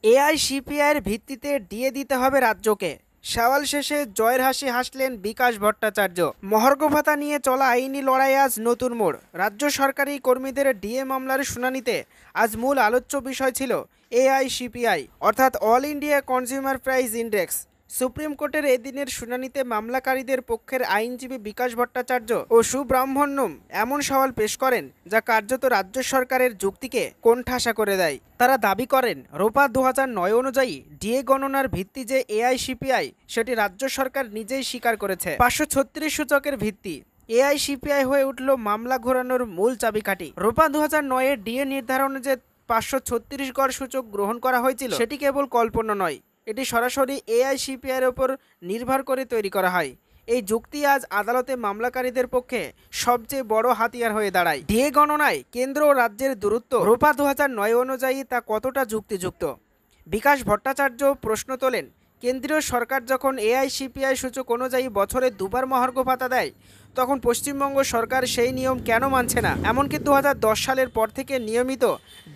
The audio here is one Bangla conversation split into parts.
এআইসিপিআইয়ের ভিত্তিতে ডিএ দিতে হবে রাজ্যকে। সওয়াল শেষে জয়ের হাসি হাসলেন বিকাশ ভট্টাচার্য। মহার্ঘ ভাতা নিয়ে চলা আইনি লড়াই আজ নতুন মোড়। রাজ্য সরকারি কর্মীদের ডিএ মামলার শুনানিতে আজ মূল আলোচ্য বিষয় ছিল এআইসিপিআই অর্থাৎ all India consumer price index. Supreme কোর্টের এদিনের শুনানিতে মামলাকারীদের পক্ষের আইনজীবী বিকাশ ভট্টাচার্য ও সুব্রহ্মণ্যম এমন সওয়াল পেশ করেন যা কার্যত রাজ্য সরকারের যুক্তিকে কোণঠাসা করে দেয়। তারা দাবি করেন রোপা 2009 অনুযায়ী ডিএ গণনার ভিত্তি যে এআইসিপিআই সেটি রাজ্য সরকার নিজেই স্বীকার করেছে। 536 সূচকের ভিত্তি এআইসিপিআই হয়ে উঠল মামলা ঘোরানোর মূল চাবিকাঠি। রোপা 2009 ডিএ নির্ধারণে যে 536 গড় সূচক গ্রহণ করা হয়েছিল সেটি কেবল কল্পনা নয়, এটি সরাসরি এআইসিপিআইয়ের ওপর নির্ভর করে তৈরি করা হয়। এই যুক্তি আজ আদালতে মামলাকারীদের পক্ষে সবচেয়ে বড় হাতিয়ার হয়ে দাঁড়ায়। ডিএ গণনায় কেন্দ্র ও রাজ্যের দূরত্ব রোপা 2009 অনুযায়ী তা কতটা যুক্তিযুক্ত? বিকাশ ভট্টাচার্য প্রশ্ন তোলেন, কেন্দ্রীয় সরকার যখন এআইসিপিআই সূচক অনুযায়ী বছরে দুবার মহার্ঘ ভাতা দেয়, তখন পশ্চিমবঙ্গ সরকার সেই নিয়ম কেন মানছে না? এমনকি 2010 সালের পর থেকে নিয়মিত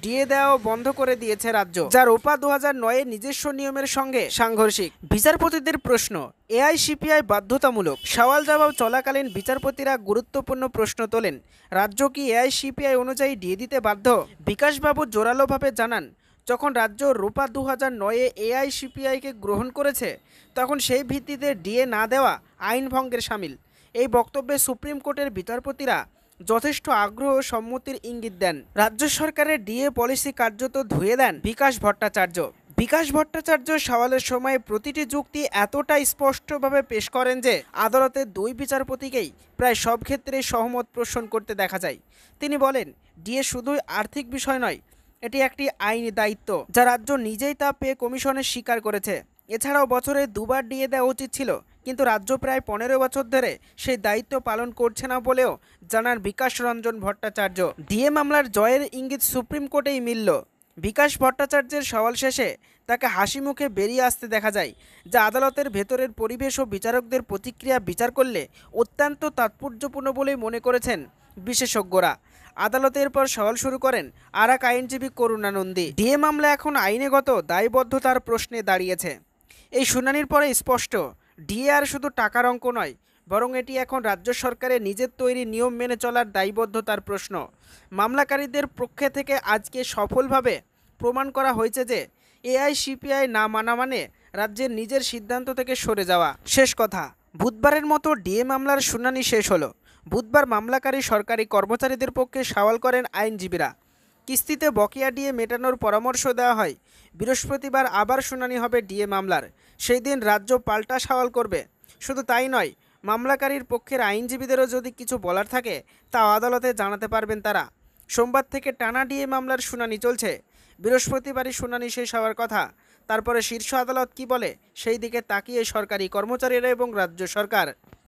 ডিএ দেওয়া বন্ধ করে দিয়েছে রাজ্য, যা রোপা 2009 নিজস্ব নিয়মের সঙ্গে সাংঘর্ষিক। বিচারপতিদের প্রশ্ন, এআইসিপিআই বাধ্যতামূলক? সওয়াল জবাব চলাকালীন বিচারপতিরা গুরুত্বপূর্ণ প্রশ্ন তোলেন। রাজ্য কি এআইসিপিআই অনুযায়ী ডিএ দিতে বাধ্য? বিকাশবাবু জোরালোভাবে জানান, যখন রাজ্য রোপা 2009 এআইসিপিআইকে গ্রহণ করেছে, তখন সেই ভিত্তিতে ডিএ না দেওয়া আইন ভঙ্গের শামিল। এই বক্তব্যে সুপ্রিম কোর্টের বিচারপতিরা যথেষ্ট আগ্রহ ও সম্মতির ইঙ্গিত দেন। রাজ্য সরকারের ডিএ পলিসি কার্যত ধুয়ে দেন বিকাশ ভট্টাচার্য। বিকাশ ভট্টাচার্য সওয়ালের সময় প্রতিটি যুক্তি এতটা স্পষ্টভাবে পেশ করেন যে আদালতের দুই বিচারপতিকেই প্রায় সব ক্ষেত্রে সহমত পোষণ করতে দেখা যায়। তিনি বলেন, ডিএ শুধুই আর্থিক বিষয় নয়, এটি একটি আইনি দায়িত্ব যা রাজ্য নিজেই তা পে কমিশনে স্বীকার করেছে। এছাড়াও বছরে দুবার ডিএ দেওয়া উচিত ছিল, কিন্তু রাজ্য প্রায় 15 বছর ধরে সেই দায়িত্ব পালন করছে না বলেও জানান বিকাশ রঞ্জন ভট্টাচার্য। ডিএ মামলার জয়ের ইঙ্গিত সুপ্রিম কোর্টেই মিলল। বিকাশ ভট্টাচার্যের সওয়াল শেষে তাকে হাসি মুখে বেরিয়ে আসতে দেখা যায়, যা আদালতের ভেতরের পরিবেশ ও বিচারকদের প্রতিক্রিয়া বিচার করলে অত্যন্ত তাৎপর্যপূর্ণ বলেই মনে করেছেন বিশেষজ্ঞরা। আদালতের পর সওয়াল শুরু করেন আর এক আইনজীবী করুণা নন্দী। ডিএ মামলা এখন আইনগত দায়বদ্ধতার প্রশ্নে দাঁড়িয়েছে। এই শুনানির পরে স্পষ্ট, ডিএ আর শুধু টাকার অঙ্ক নয়, বরং এটি এখন রাজ্য সরকারের নিজের তৈরি নিয়ম মেনে চলার দায়বদ্ধতার প্রশ্ন। মামলাকারীদের পক্ষে থেকে আজকে সফলভাবে প্রমাণ করা হয়েছে যে এআইসিপিআই না মানা মানে রাজ্যের নিজের সিদ্ধান্ত থেকে সরে যাওয়া। শেষ কথা, বুধবারের মতো ডিএ মামলার শুনানি শেষ হলো। বুধবার মামলাকারী সরকারি কর্মচারীদের পক্ষে সওয়াল করেন আইনজীবীরা। কিস্তিতে বকেয়া ডিএ মেটানোর পরামর্শ দেওয়া হয়। বৃহস্পতিবার আবার শুনানি হবে ডিএ মামলার। সেই দিন রাজ্য পাল্টা সওয়াল করবে। শুধু তাই নয়, মামলাকারীর পক্ষের আইনজীবীদেরও যদি কিছু বলার থাকে তা আদালতে জানাতে পারবেন তারা। সোমবার থেকে টানা ডিএ মামলার শুনানি চলছে। বৃহস্পতিবারই শুনানি শেষ হওয়ার কথা। তারপরে শীর্ষ আদালত কী বলে সেই দিকে তাকিয়ে সরকারি কর্মচারীরা এবং রাজ্য সরকার।